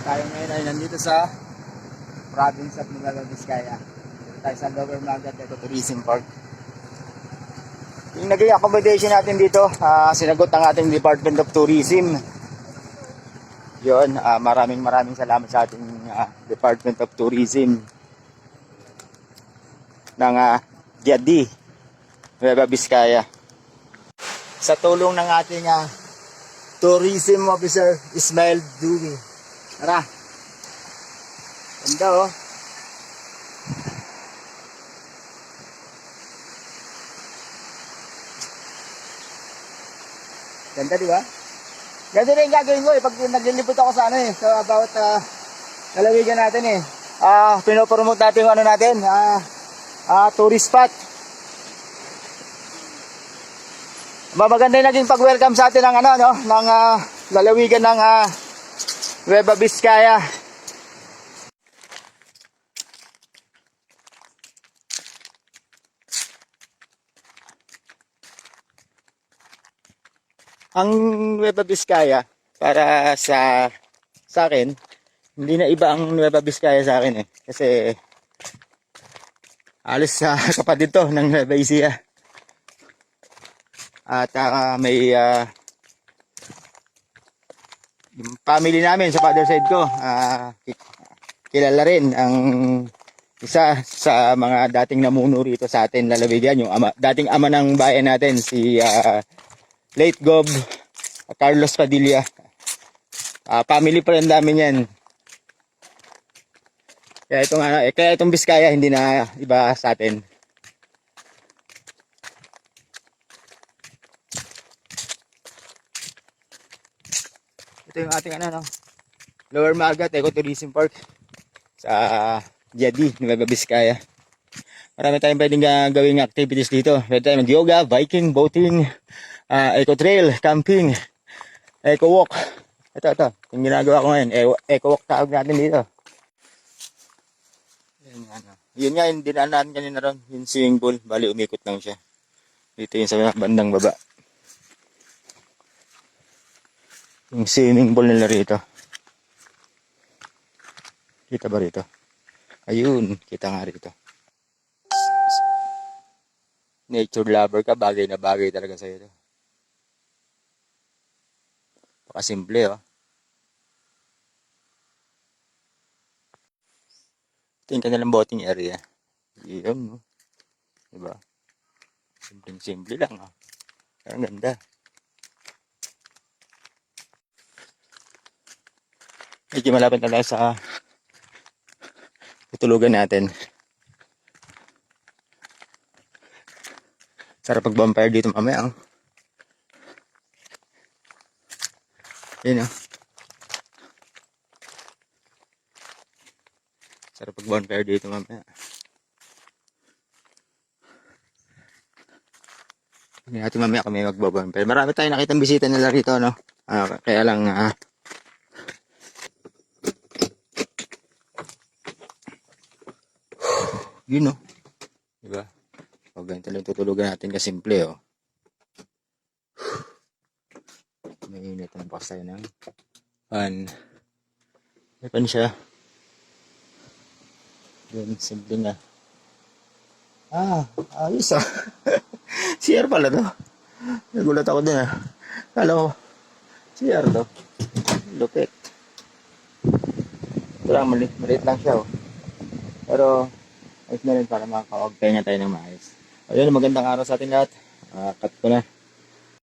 Tayo ngayon ay nandito sa province of Nueva Vizcaya. Dito tayo sa Lower Magat Ecotourism Park. Yung naging accommodation natin dito, sinagot ng ating Department of Tourism. Yun, maraming salamat sa ating Department of Tourism ng GIAD, Nueva Vizcaya. Sa tulong ng ating Tourism Officer, Ismail Dumi. Tara! Ganda oh! Ganda di ba? Ganda rin gagawin ko pag naglilipot ako sa so about lalawigan natin pinopromote natin yung natin, tourist spot. Maganda yung naging pag-welcome sa atin ng ng lalawigan ng Nueva Vizcaya. Ang Nueva Vizcaya para sa akin, hindi na iba ang Nueva Vizcaya sa akin kasi alos sa kapatid to ng Nueva Ecija. At may yung family namin sa father side ko, kilala rin ang isa sa mga dating namuno rito sa atin lalawigan, yung dating ama ng bayan natin, si late Gov Carlos Padilla. Family friend namin yan. Kaya itong Vizcaya hindi na iba sa atin. Ito yung ating Lower Magat Ecotourism Park sa GIAD, Nueva Vizcaya. Marami tayong pwedeng gawing activities dito. Pwede tayo mag-yoga, biking, boating, eco-trail, camping, eco-walk. Ito. Yung ginagawa ko ngayon, eco-walk tawag natin dito. Yun nga, yung dinaan natin kanina ron, yung swimming pool. Bali, umikot lang siya. Dito yung sa bandang baba. Yung swimming pool nila rito. Kita ba rito? Ayun, kita nga rito. Nature lover ka, bagay na bagay talaga sa'yo ito. Pakasimple Ito yung kanilang boating area. Yun, no? Diba? Simple lang Ang ganda. Medyo malapit na lang sa tutulugan natin. Sarap pag-bonfire dito mamaya. Yun Sarap pag-bonfire dito mamaya. Hindi natin mamaya kami mag-bonfire. Marami tayong nakitang bisita nila rito, kaya lang yun diba? O ganito lang tutulugan natin kasimple may init ang pakas tayo ng fan. May pan siya. Yun, simple nga. Ayos CR pala to. Nagulat ako din Kala ko CR to. Lupit. Ito lang, maliit lang siya Pero ayos na rin para makaka-pahinga tayo ng maayos. Ayun, magandang araw sa atin lahat. Cut ko na.